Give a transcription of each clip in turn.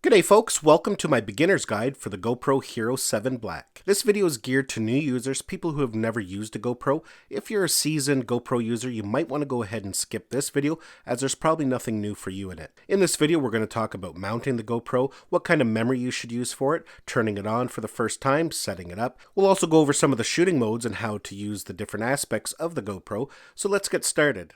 G'day folks, welcome to my beginner's guide for the GoPro Hero 7 Black. This video is geared to new users, people who have never used a GoPro. If you're a seasoned GoPro user, you might want to go ahead and skip this video as there's probably nothing new for you in it. In this video, we're going to talk about mounting the GoPro, what kind of memory you should use for it, turning it on for the first time, setting it up. We'll also go over some of the shooting modes and how to use the different aspects of the GoPro, so let's get started.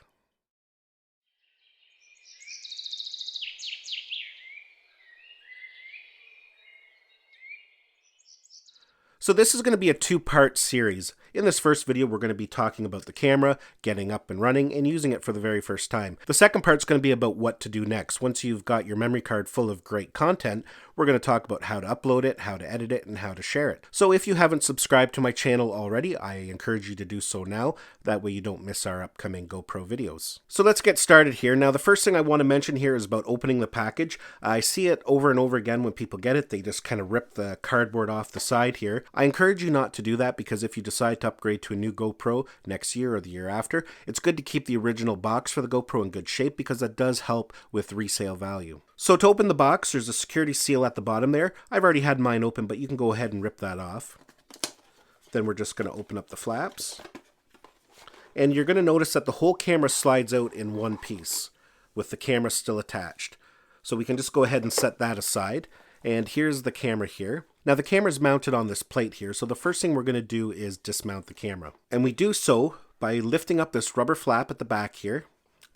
So this is going to be a two-part series. In this first video, we're going to be talking about the camera, getting up and running, and using it for the very first time. The second part is going to be about what to do next. Once you've got your memory card full of great content, we're going to talk about how to upload it, how to edit it, and how to share it. So if you haven't subscribed to my channel already, I encourage you to do so now. That way you don't miss our upcoming GoPro videos. So let's get started here. Now the first thing I want to mention here is about opening the package. I see it over and over again when people get it. They just kind of rip the cardboard off the side here. I encourage you not to do that because if you decide to upgrade to a new GoPro next year or the year after, it's good to keep the original box for the GoPro in good shape because that does help with resale value. So to open the box, there's a security seal at the bottom there. I've already had mine open, but you can go ahead and rip that off. Then we're just going to open up the flaps. And you're going to notice that the whole camera slides out in one piece with the camera still attached. So we can just go ahead and set that aside. And here's the camera here. Now the camera is mounted on this plate here, so the first thing we're going to do is dismount the camera. And we do so by lifting up this rubber flap at the back here.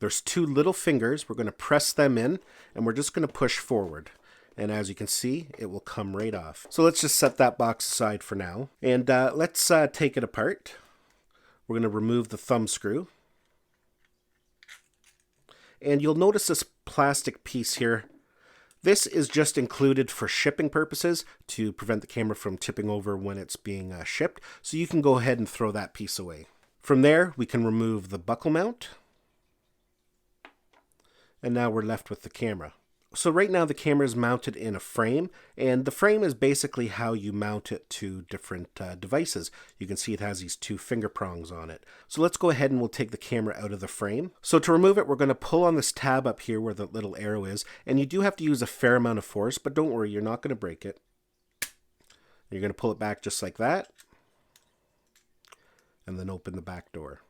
There's two little fingers. We're going to press them in, and we're just going to push forward. And as you can see, it will come right off. So let's just set that box aside for now. And let's take it apart. We're going to remove the thumb screw. And you'll notice this plastic piece here. This is just included for shipping purposes to prevent the camera from tipping over when it's being shipped. So you can go ahead and throw that piece away. From there, we can remove the buckle mount. And now we're left with the camera. So right now the camera is mounted in a frame, and the frame is basically how you mount it to different devices. You can see it has these two finger prongs on it. So let's go ahead and we'll take the camera out of the frame. So to remove it, we're going to pull on this tab up here where the little arrow is, and you do have to use a fair amount of force, but don't worry, you're not going to break it. You're going to pull it back just like that, and then open the back door.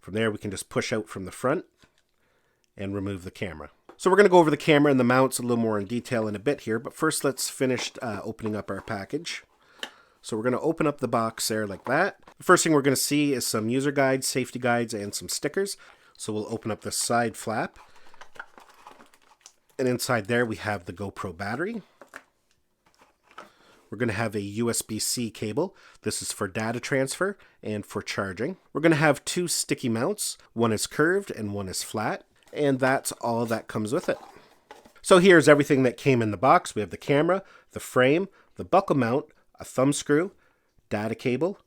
From there, we can just push out from the front and remove the camera. So we're going to go over the camera and the mounts a little more in detail in a bit here, but first let's finish opening up our package. So we're going to open up the box there like that. The first thing we're going to see is some user guides, safety guides, and some stickers. So we'll open up the side flap. And inside there we have the GoPro battery. We're going to have a USB-C cable. This is for data transfer and for charging. We're going to have two sticky mounts. One is curved and one is flat. And that's all that comes with it. So here's everything that came in the box. We have the camera, the frame, the buckle mount, a thumb screw, data cable,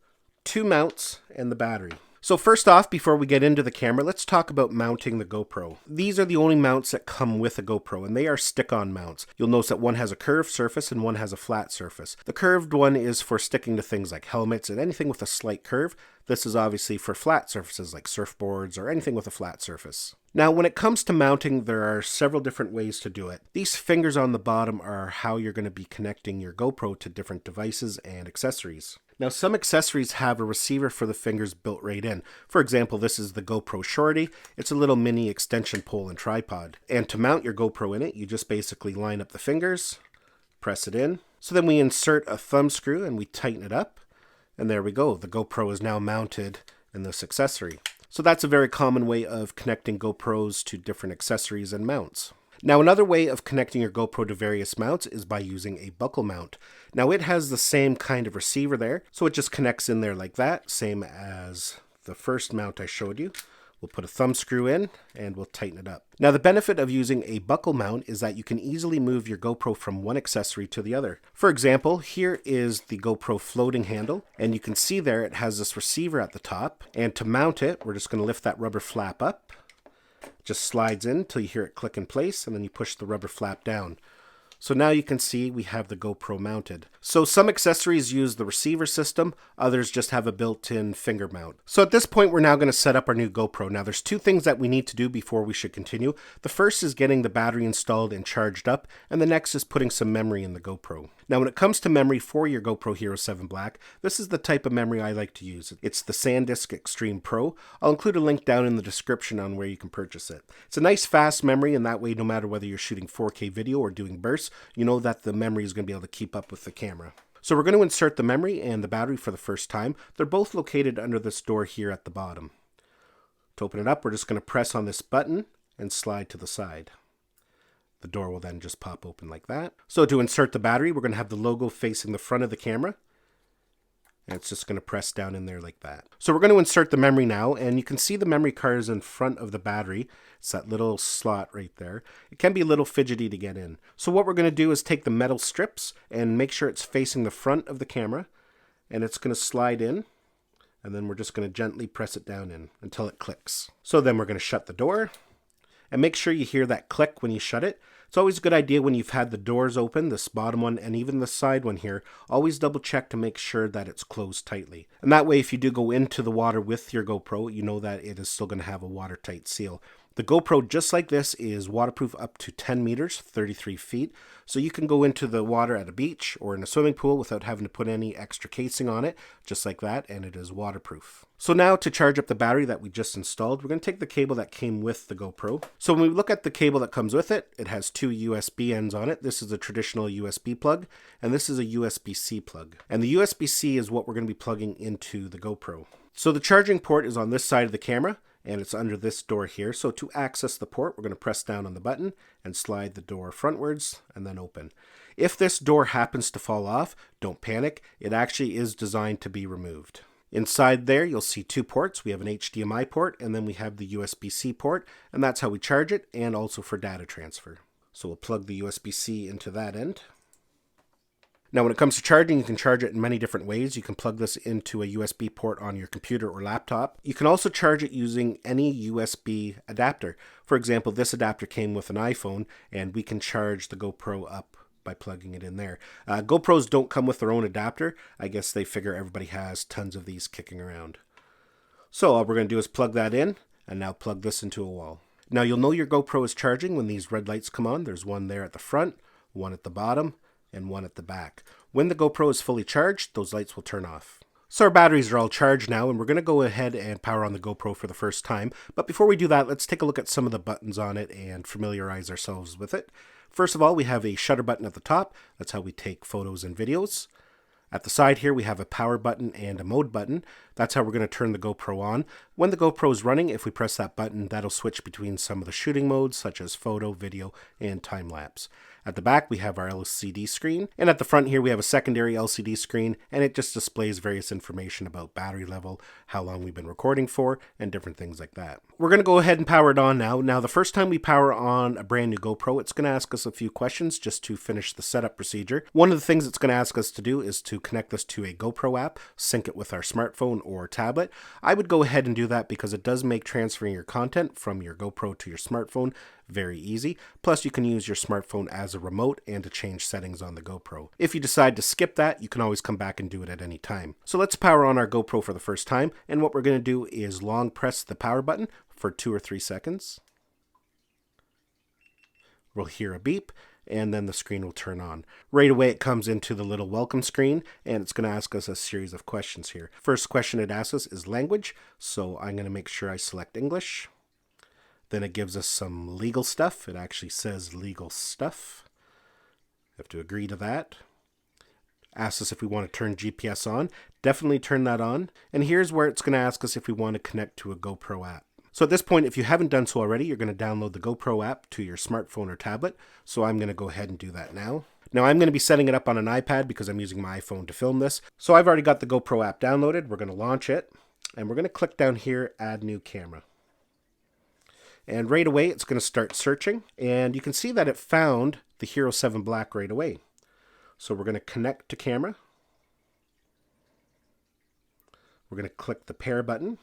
two mounts, and the battery. So first off, before we get into the camera, let's talk about mounting the GoPro. These are the only mounts that come with a GoPro, and they are stick-on mounts. You'll notice that one has a curved surface and one has a flat surface. The curved one is for sticking to things like helmets and anything with a slight curve. This is obviously for flat surfaces like surfboards or anything with a flat surface. Now, when it comes to mounting, there are several different ways to do it. These fingers on the bottom are how you're going to be connecting your GoPro to different devices and accessories. Now, some accessories have a receiver for the fingers built right in. For example, this is the GoPro Shorty. It's a little mini extension pole and tripod. And to mount your GoPro in it, you just basically line up the fingers, press it in. So then we insert a thumb screw and we tighten it up. And there we go. The GoPro is now mounted in this accessory. So that's a very common way of connecting GoPros to different accessories and mounts. Now another way of connecting your GoPro to various mounts is by using a buckle mount. Now it has the same kind of receiver there, so it just connects in there like that, same as the first mount I showed you. We'll put a thumb screw in and we'll tighten it up. Now the benefit of using a buckle mount is that you can easily move your GoPro from one accessory to the other. For example, here is the GoPro floating handle, and you can see there it has this receiver at the top, and to mount it, we're just going to lift that rubber flap up. It just slides in until you hear it click in place, and then you push the rubber flap down. So now you can see we have the GoPro mounted. So some accessories use the receiver system, others just have a built-in finger mount. So at this point we're now going to set up our new GoPro. Now there's two things that we need to do before we should continue. The first is getting the battery installed and charged up, and the next is putting some memory in the GoPro. Now when it comes to memory for your GoPro Hero 7 Black, this is the type of memory I like to use. It's the SanDisk Extreme Pro. I'll include a link down in the description on where you can purchase it. It's a nice fast memory, and that way no matter whether you're shooting 4K video or doing bursts, you know that the memory is going to be able to keep up with the camera. So we're going to insert the memory and the battery for the first time. They're both located under this door here at the bottom. To open it up, we're just going to press on this button and slide to the side. The door will then just pop open like that. So to insert the battery, we're going to have the logo facing the front of the camera. And it's just going to press down in there like that. So we're going to insert the memory now, and you can see the memory card is in front of the battery. It's that little slot right there. It can be a little fidgety to get in. So what we're going to do is take the metal strips and make sure it's facing the front of the camera, and it's going to slide in, and then we're just going to gently press it down in until it clicks. So then we're going to shut the door, and make sure you hear that click when you shut it. It's always a good idea when you've had the doors open, this bottom one and even the side one here, always double check to make sure that it's closed tightly. And that way if you do go into the water with your GoPro, you know that it is still going to have a watertight seal. The GoPro, just like this, is waterproof up to 10 meters, 33 feet. So you can go into the water at a beach or in a swimming pool without having to put any extra casing on it, just like that, and it is waterproof. So now to charge up the battery that we just installed, we're going to take the cable that came with the GoPro. So when we look at the cable that comes with it, it has two USB ends on it. This is a traditional USB plug, and this is a USB-C plug. And the USB-C is what we're going to be plugging into the GoPro. So the charging port is on this side of the camera, and it's under this door here. So to access the port, we're going to press down on the button and slide the door frontwards and then open. If this door happens to fall off, don't panic. It actually is designed to be removed. Inside there, you'll see two ports. We have an HDMI port, and then we have the USB-C port, and that's how we charge it, and also for data transfer. So we'll plug the USB-C into that end. Now when it comes to charging, you can charge it in many different ways. You can plug this into a USB port on your computer or laptop. You can also charge it using any USB adapter. For example, this adapter came with an iPhone, and we can charge the GoPro up by plugging it in there. GoPros don't come with their own adapter. I guess they figure everybody has tons of these kicking around. So all we're going to do is plug that in, and now plug this into a wall. Now you'll know your GoPro is charging when these red lights come on. There's one there at the front, one at the bottom, and one at the back. When the GoPro is fully charged, those lights will turn off. So our batteries are all charged now, and we're going to go ahead and power on the GoPro for the first time. But before we do that, let's take a look at some of the buttons on it and familiarize ourselves with it. First of all, we have a shutter button at the top. That's how we take photos and videos. At the side here, we have a power button and a mode button. That's how we're going to turn the GoPro on. When the GoPro is running, if we press that button, that'll switch between some of the shooting modes, such as photo, video, and time-lapse. At the back, we have our LCD screen, and at the front here, we have a secondary LCD screen, and it just displays various information about battery level, how long we've been recording for, and different things like that. We're going to go ahead and power it on now. Now, the first time we power on a brand new GoPro, it's going to ask us a few questions just to finish the setup procedure. One of the things it's going to ask us to do is to connect this to a GoPro app, sync it with our smartphone or tablet. I would go ahead and do that because it does make transferring your content from your GoPro to your smartphone very easy. Plus, you can use your smartphone as a remote and to change settings on the GoPro. If you decide to skip that, you can always come back and do it at any time. So let's power on our GoPro for the first time, and what we're going to do is long press the power button for 2 or 3 seconds. We'll hear a beep, and then the screen will turn on. Right away it comes into the little welcome screen, and it's going to ask us a series of questions here. First question it asks us is language, so I'm going to make sure I select English. Then it gives us some legal stuff. It actually says legal stuff. We have to agree to that. Asks us if we want to turn GPS on. Definitely turn that on. And here's where it's going to ask us if we want to connect to a GoPro app. So at this point, if you haven't done so already, you're going to download the GoPro app to your smartphone or tablet. So I'm going to go ahead and do that now. Now I'm going to be setting it up on an iPad because I'm using my iPhone to film this. So I've already got the GoPro app downloaded. We're going to launch it, and we're going to click down here, Add New Camera. And right away, it's going to start searching, and you can see that it found the Hero 7 Black right away. So we're going to connect to camera. We're going to click the pair button.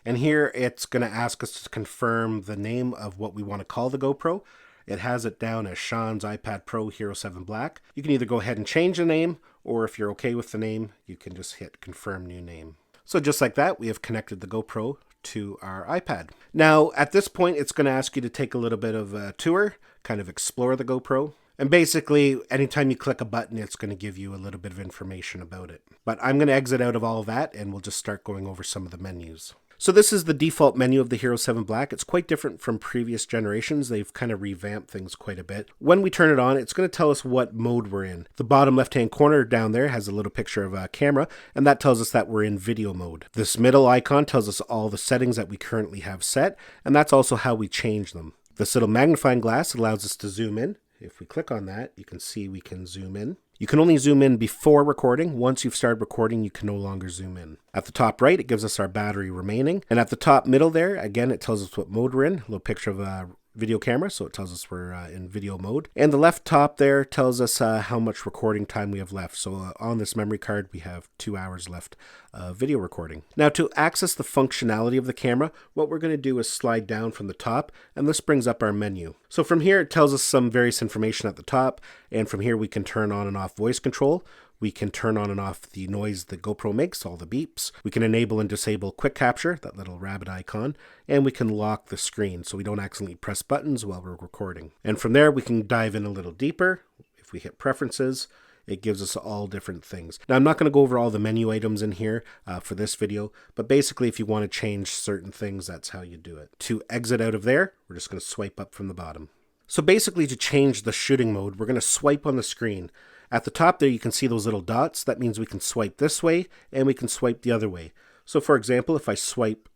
And here it's going to ask us to confirm the name of what we want to call the GoPro. it has it down as Sean's iPad Pro Hero 7 Black. You can either go ahead and change the name, or if you're okay with the name, you can just hit confirm new name. So just like that, we have connected the GoPro to our iPad. Now, at this point, it's going to ask you to take a little bit of a tour, kind of explore the GoPro. And basically, anytime you click a button, it's going to give you a little bit of information about it. But I'm going to exit out of all of that, and we'll just start going over some of the menus. So this is the default menu of the Hero 7 Black. It's quite different from previous generations. They've kind of revamped things quite a bit. When we turn it on, it's going to tell us what mode we're in. The bottom left-hand corner down there has a little picture of a camera, and that tells us that we're in video mode. This middle icon tells us all the settings that we currently have set, and that's also how we change them. This little magnifying glass allows us to zoom in. If we click on that, you can see we can zoom in. You can only zoom in before recording. Once you've started recording, you can no longer zoom in. At the top right, it gives us our battery remaining. And at the top middle there, again, it tells us what mode we're in. A little picture of a video camera, so it tells us we're in video mode. And the left top there tells us how much recording time we have left. So on this memory card, we have 2 hours left of video recording. Now, to access the functionality of the camera, what we're going to do is slide down from the top, and this brings up our menu. So from here, it tells us some various information at the top, and from here we can turn on and off voice control. We can turn on and off the noise the GoPro makes, all the beeps. We can enable and disable quick capture, that little rabbit icon, and we can lock the screen so we don't accidentally press buttons while we're recording. And from there, we can dive in a little deeper. If we hit preferences, it gives us all different things. Now, I'm not going to go over all the menu items in here for this video, but basically if you want to change certain things, that's how you do it. To exit out of there, we're just going to swipe up from the bottom. So basically, to change the shooting mode, we're going to swipe on the screen. At the top there, you can see those little dots. That means we can swipe this way and we can swipe the other way. So for example, if I swipe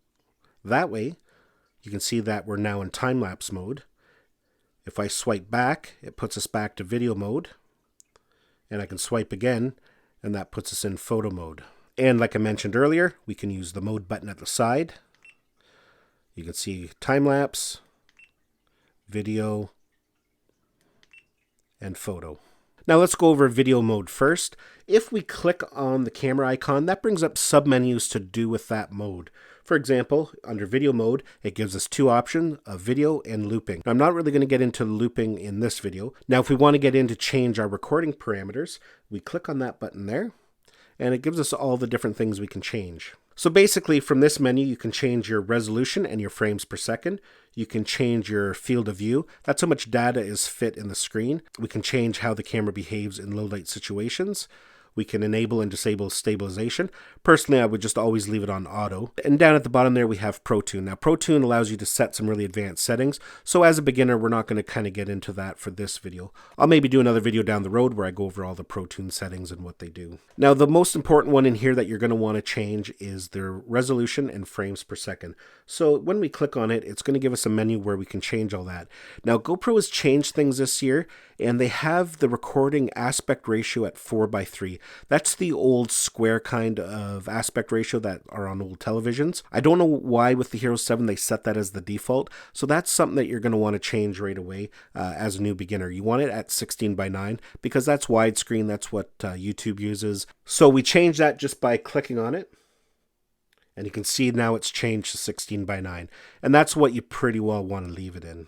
that way, you can see that we're now in time-lapse mode. If I swipe back, it puts us back to video mode. And I can swipe again, and that puts us in photo mode. And like I mentioned earlier, we can use the mode button at the side. You can see time-lapse, video, and photo. Now let's go over video mode first. If we click on the camera icon, that brings up submenus to do with that mode. For example, under video mode, it gives us two options, of video and looping. Now, I'm not really going to get into looping in this video. Now, if we want to get in to change our recording parameters, we click on that button there, and it gives us all the different things we can change. So basically, from this menu, you can change your resolution and your frames per second. You can change your field of view. That's how much data is fit in the screen. We can change how the camera behaves in low light situations. We can enable and disable stabilization. Personally, I would just always leave it on auto. And down at the bottom there, we have ProTune. Now, ProTune allows you to set some really advanced settings. So as a beginner, we're not going to kind of get into that for this video. I'll maybe do another video down the road where I go over all the ProTune settings and what they do. Now, the most important one in here that you're going to want to change is their resolution and frames per second. So when we click on it, it's going to give us a menu where we can change all that. Now, GoPro has changed things this year, and they have the recording aspect ratio at 4:3. That's the old square kind of aspect ratio that are on old televisions. I don't know why with the Hero 7 they set that as the default, so that's something that you're going to want to change right away as a new beginner. You want it at 16:9 because that's widescreen, that's what YouTube uses. So we change that just by clicking on it. And you can see now it's changed to 16:9. And that's what you pretty well want to leave it in.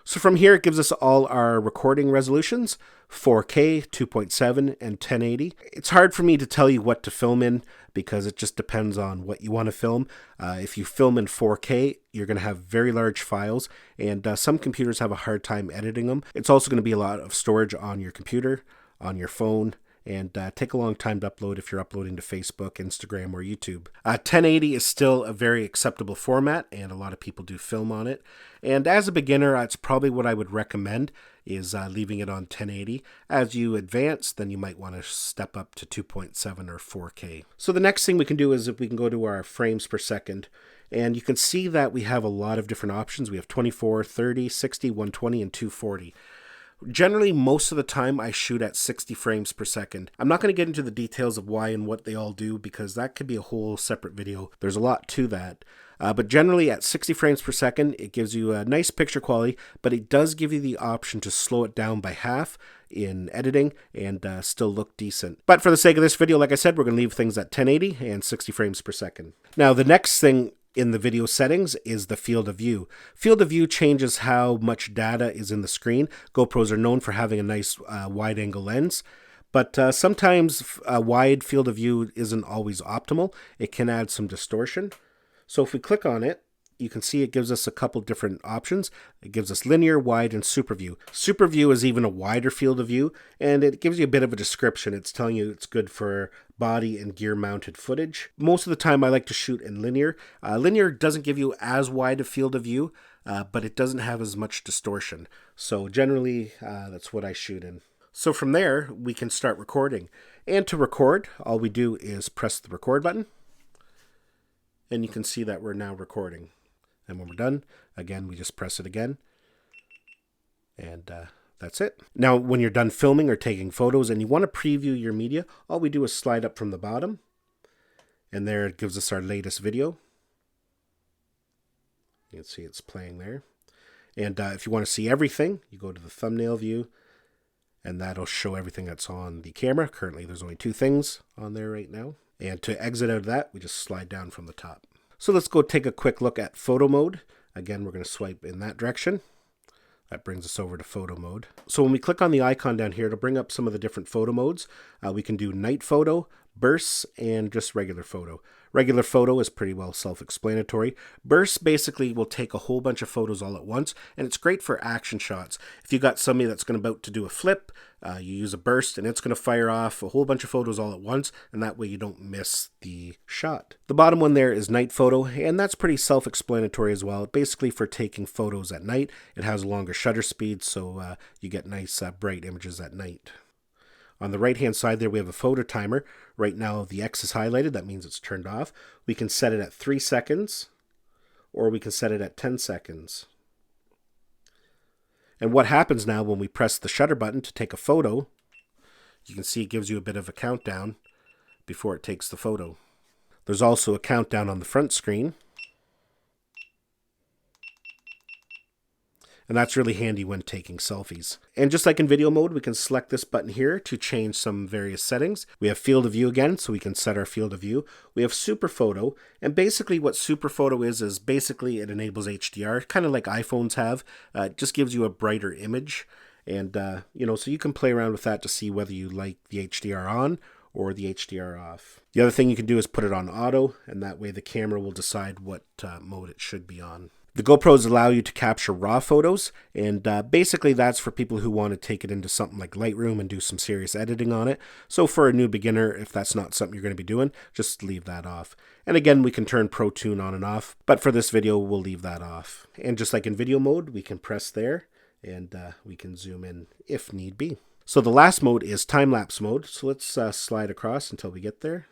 So from here, it gives us all our recording resolutions, 4K, 2.7, and 1080. It's hard for me to tell you what to film in because it just depends on what you want to film. If you film in 4K, you're going to have very large files, and some computers have a hard time editing them. It's also going to be a lot of storage on your computer, on your phone, and take a long time to upload if you're uploading to Facebook, Instagram, or YouTube. 1080 is still a very acceptable format, and a lot of people do film on it. And as a beginner, it's probably what I would recommend is leaving it on 1080. As you advance, then you might want to step up to 2.7 or 4K. So the next thing we can do is if we can go to our frames per second, and you can see that we have a lot of different options. We have 24, 30, 60, 120, and 240. Generally, most of the time, I shoot at 60 frames per second. I'm not going to get into the details of why and what they all do because that could be a whole separate video. There's a lot to that. But generally, at 60 frames per second, it gives you a nice picture quality, but it does give you the option to slow it down by half in editing and still look decent. But for the sake of this video, like I said, we're going to leave things at 1080 and 60 frames per second. Now, the next thing in the video settings is the field of view. Field of view changes how much data is in the screen. GoPros are known for having a nice wide angle lens, but sometimes a wide field of view isn't always optimal. It can add some distortion. So if we click on it, you can see it gives us a couple different options. It gives us linear, wide, and super view. Super view is even a wider field of view, and it gives you a bit of a description. It's telling you it's good for body and gear mounted footage. Most of the time I like to shoot in linear. Linear doesn't give you as wide a field of view, but it doesn't have as much distortion. So generally, that's what I shoot in. So from there, we can start recording. And to record, all we do is press the record button, and you can see that we're now recording. And when we're done, again, we just press it again. And that's it. Now, when you're done filming or taking photos and you want to preview your media, all we do is slide up from the bottom. And there it gives us our latest video. You can see it's playing there. And if you want to see everything, you go to the thumbnail view. And that'll show everything that's on the camera. Currently, there's only 2 things on there right now. And to exit out of that, we just slide down from the top. So let's go take a quick look at photo mode. Again, we're going to swipe in that direction. That brings us over to photo mode. So when we click on the icon down here, it'll bring up some of the different photo modes. We can do night photo, bursts, and just regular photo. Regular photo is pretty well self-explanatory. Bursts basically will take a whole bunch of photos all at once, and it's great for action shots. If you got somebody that's about to do a flip, you use a burst, and it's going to fire off a whole bunch of photos all at once, and that way you don't miss the shot. The bottom one there is night photo, and that's pretty self-explanatory as well. Basically for taking photos at night. It has a longer shutter speed, so you get nice bright images at night. On the right-hand side there, we have a photo timer. Right now, the X is highlighted. That means it's turned off. We can set it at 3 seconds, or we can set it at 10 seconds. And what happens now when we press the shutter button to take a photo, you can see it gives you a bit of a countdown before it takes the photo. There's also a countdown on the front screen. And that's really handy when taking selfies. And just like in video mode, we can select this button here to change some various settings. We have field of view again, so we can set our field of view. We have super photo, and basically what super photo is basically it enables HDR, kind of like iPhones have. It just gives you a brighter image. And, so you can play around with that to see whether you like the HDR on or the HDR off. The other thing you can do is put it on auto, and that way the camera will decide what mode it should be on. The GoPros allow you to capture raw photos, and basically that's for people who want to take it into something like Lightroom and do some serious editing on it. So for a new beginner, if that's not something you're going to be doing, just leave that off. And again, we can turn Pro Tune on and off, but for this video, we'll leave that off. And just like in video mode, we can press there, and we can zoom in if need be. So the last mode is time-lapse mode. So let's slide across until we get there.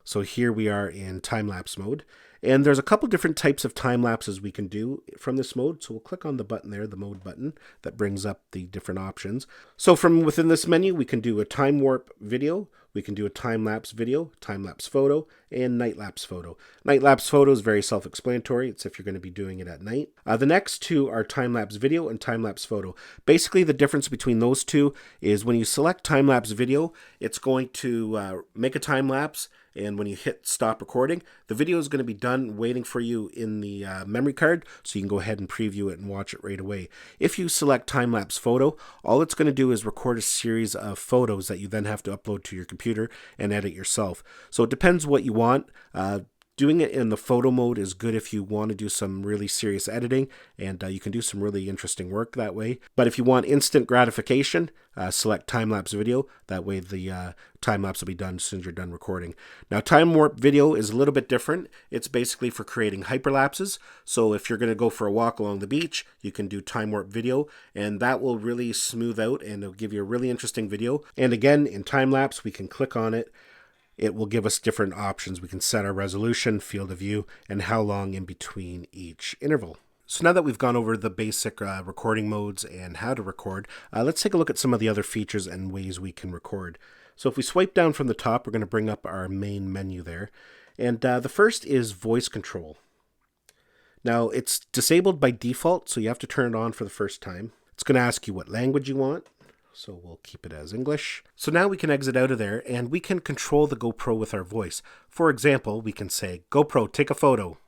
So here we are in time-lapse mode. And there's a couple different types of time lapses we can do from this mode. So we'll click on the button there, the mode button, that brings up the different options. So from within this menu, we can do a time warp video, we can do a time lapse video, time lapse photo, and night lapse photo. Night lapse photo is very self-explanatory. It's if you're going to be doing it at night. The next two are time lapse video and time lapse photo. Basically, the difference between those two is when you select time lapse video, it's going to make a time lapse. And when you hit stop recording, the video is going to be done waiting for you in the memory card, so you can go ahead and preview it and watch it right away. If you select time-lapse photo, all it's going to do is record a series of photos that you then have to upload to your computer and edit yourself. So it depends what you want. Doing it in the photo mode is good if you want to do some really serious editing, and you can do some really interesting work that way. But if you want instant gratification, select time-lapse video. That way the time-lapse will be done as soon as you're done recording. Now, time warp video is a little bit different. It's basically for creating hyperlapses. So if you're going to go for a walk along the beach, you can do time warp video, and that will really smooth out and it'll give you a really interesting video. And again, in time-lapse, we can click on it. It will give us different options. We can set our resolution, field of view, and how long in between each interval. So now that we've gone over the basic recording modes and how to record, let's take a look at some of the other features and ways we can record. So if we swipe down from the top, we're going to bring up our main menu there. And the first is voice control. Now it's disabled by default, so you have to turn it on for the first time. It's going to ask you what language you want. So we'll keep it as English. So now we can exit out of there and we can control the GoPro with our voice. For example, we can say, GoPro, take a photo.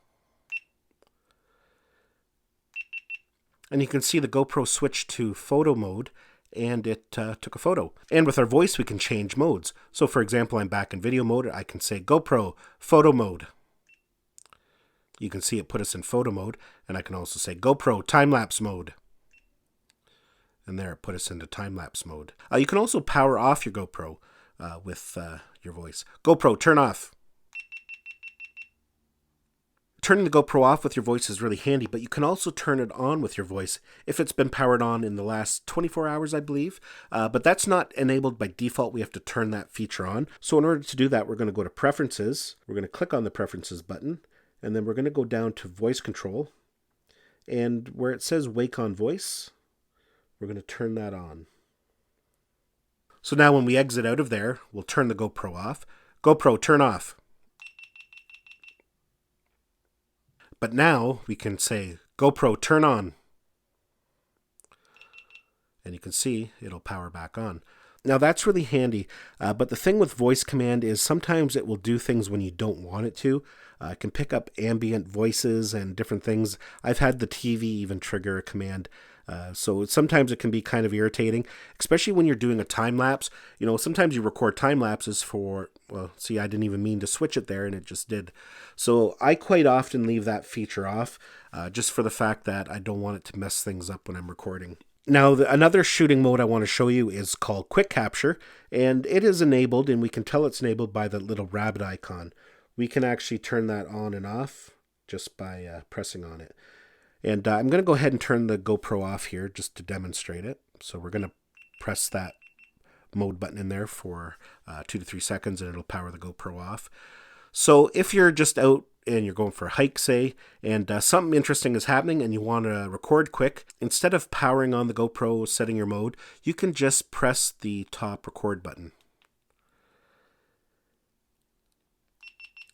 And you can see the GoPro switched to photo mode, and it took a photo. And with our voice, we can change modes. So for example, I'm back in video mode. I can say GoPro photo mode. You can see it put us in photo mode. And I can also say GoPro time-lapse mode. And there it put us into time-lapse mode. You can also power off your GoPro with your voice. GoPro, turn off. Turning the GoPro off with your voice is really handy, but you can also turn it on with your voice if it's been powered on in the last 24 hours, I believe. But that's not enabled by default. We have to turn that feature on. So in order to do that, we're going to go to Preferences. We're going to click on the Preferences button, and then we're going to go down to Voice Control. And where it says Wake on Voice, we're going to turn that on. So now when we exit out of there, we'll turn the GoPro off. GoPro, turn off. But now we can say, GoPro, turn on. And you can see it'll power back on. Now that's really handy, but the thing with voice command is sometimes it will do things when you don't want it to. It can pick up ambient voices and different things. I've had the TV even trigger a command. So sometimes it can be kind of irritating, especially when you're doing a time lapse. You know, sometimes you record time lapses for, well, see, I didn't even mean to switch it there and it just did. So I quite often leave that feature off just for the fact that I don't want it to mess things up when I'm recording. Now, another shooting mode I want to show you is called Quick Capture, and it is enabled, and we can tell it's enabled by the little rabbit icon. We can actually turn that on and off just by pressing on it. And I'm going to go ahead and turn the GoPro off here just to demonstrate it. So we're going to press that mode button in there for 2 to 3 seconds, and it'll power the GoPro off. So if you're just out and you're going for a hike, say, and something interesting is happening and you want to record quick, instead of powering on the GoPro, setting your mode, you can just press the top record button.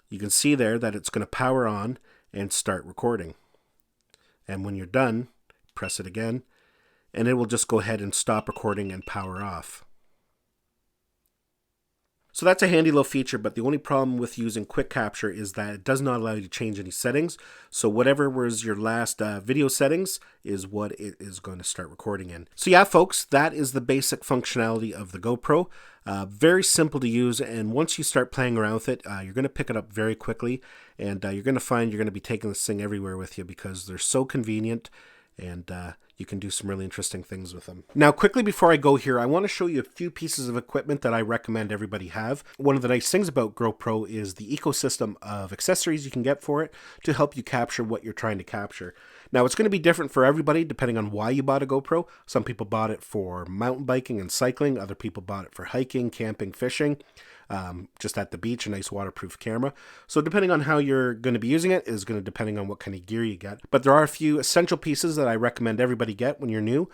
You can see there that it's going to power on and start recording. And when you're done, press it again, and it will just go ahead and stop recording and power off. So that's a handy little feature, but the only problem with using Quick Capture is that it does not allow you to change any settings. So whatever was your last video settings is what it is going to start recording in. So yeah, folks, that is the basic functionality of the GoPro. Very simple to use, and once you start playing around with it, you're going to pick it up very quickly, and you're going to find you're going to be taking this thing everywhere with you because they're so convenient, and you can do some really interesting things with them. Now, quickly before I go here, I want to show you a few pieces of equipment that I recommend everybody have. One of the nice things about GoPro is the ecosystem of accessories you can get for it to help you capture what you're trying to capture. Now, it's going to be different for everybody depending on why you bought a GoPro. Some people bought it for mountain biking and cycling. Other people bought it for hiking, camping, fishing. Just at the beach, a nice waterproof camera. So depending on how you're going to be using it is going to depending on what kind of gear you get. But there are a few essential pieces that I recommend everybody get when you're new,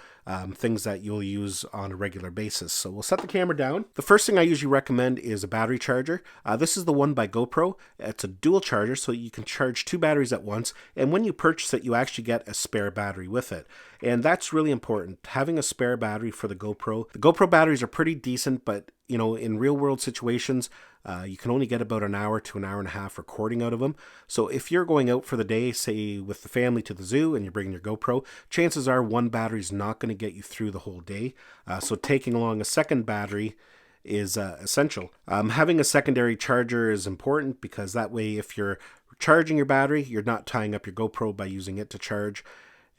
things that you'll use on a regular basis. So we'll set the camera down. The first thing I usually recommend is a battery charger. This is the one by GoPro. It's a dual charger, so you can charge 2 batteries at once. And when you purchase it, you actually get a spare battery with it. And that's really important, having a spare battery for the GoPro. The GoPro batteries are pretty decent, but you know, in real world situations, you can only get about an hour to an hour and a half recording out of them. So if you're going out for the day, say with the family to the zoo and you're bringing your GoPro, chances are one battery is not going to get you through the whole day. So taking along a second battery is essential. Having a secondary charger is important because that way if you're charging your battery, you're not tying up your GoPro by using it to charge.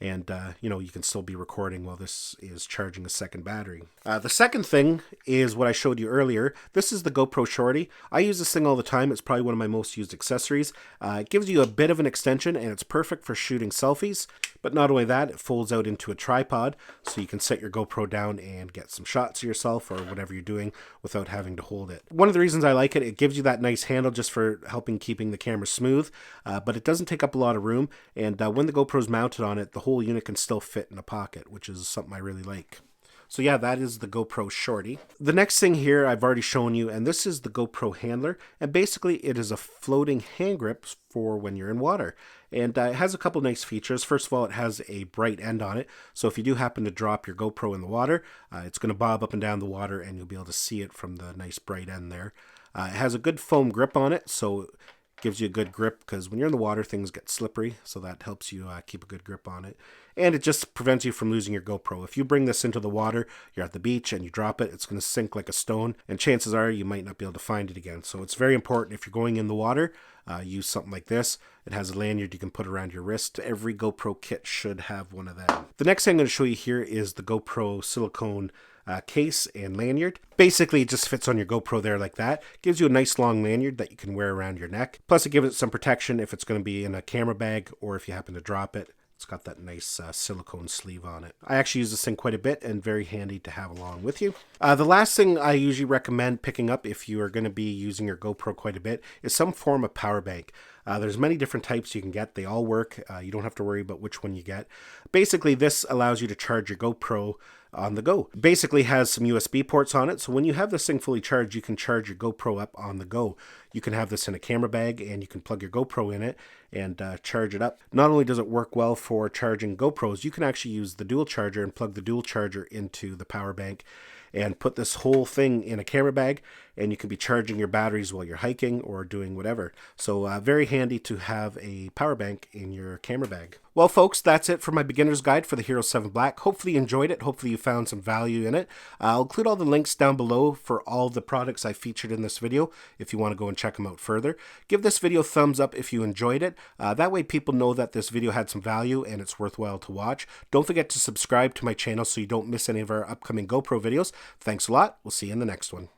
And, you know, you can still be recording while this is charging a second battery. The second thing is what I showed you earlier. This is the GoPro Shorty. I use this thing all the time. It's probably one of my most used accessories. It gives you a bit of an extension, and it's perfect for shooting selfies. But not only that, it folds out into a tripod, so you can set your GoPro down and get some shots of yourself or whatever you're doing without having to hold it. One of the reasons I like it, it gives you that nice handle just for helping keeping the camera smooth, but it doesn't take up a lot of room, and when the GoPro's mounted on it, the whole unit can still fit in a pocket, which is something I really like. So yeah, that is the GoPro Shorty. The next thing here I've already shown you, and this is the GoPro Handler, and basically it is a floating hand grip for when you're in water. And it has a couple nice features. First of all, it has a bright end on it, so if you do happen to drop your GoPro in the water, it's going to bob up and down the water and you'll be able to see it from the nice bright end there. It has a good foam grip on it, so Gives you a good grip because when you're in the water, things get slippery, so that helps you keep a good grip on it. And it just prevents you from losing your GoPro. If you bring this into the water, you're at the beach and you drop it, it's going to sink like a stone, and chances are you might not be able to find it again. So it's very important if you're going in the water, use something like this. It has a lanyard you can put around your wrist. Every GoPro kit should have one of them. The next thing I'm going to show you here is the GoPro silicone case and lanyard. Basically, it just fits on your GoPro there like that. Gives you a nice long lanyard that you can wear around your neck. Plus, it gives it some protection if it's going to be in a camera bag or if you happen to drop it. It's got that nice silicone sleeve on it. I actually use this thing quite a bit and very handy to have along with you. The last thing I usually recommend picking up if you are going to be using your GoPro quite a bit is some form of power bank. There's many different types you can get. They all work. You don't have to worry about which one you get. Basically, this allows you to charge your GoPro on the go. Basically has some USB ports on it, so when you have this thing fully charged, you can charge your GoPro up on the go. You can have this in a camera bag and you can plug your GoPro in it and charge it up. Not only does it work well for charging GoPros, you can actually use the dual charger and plug the dual charger into the power bank and put this whole thing in a camera bag, and you can be charging your batteries while you're hiking or doing whatever. So very handy to have a power bank in your camera bag. Well, folks, that's it for my beginner's guide for the Hero 7 Black. Hopefully you enjoyed it. Hopefully you found some value in it. I'll include all the links down below for all the products I featured in this video if you want to go and check them out further. Give this video a thumbs up if you enjoyed it. That way people know that this video had some value and it's worthwhile to watch. Don't forget to subscribe to my channel so you don't miss any of our upcoming GoPro videos. Thanks a lot. We'll see you in the next one.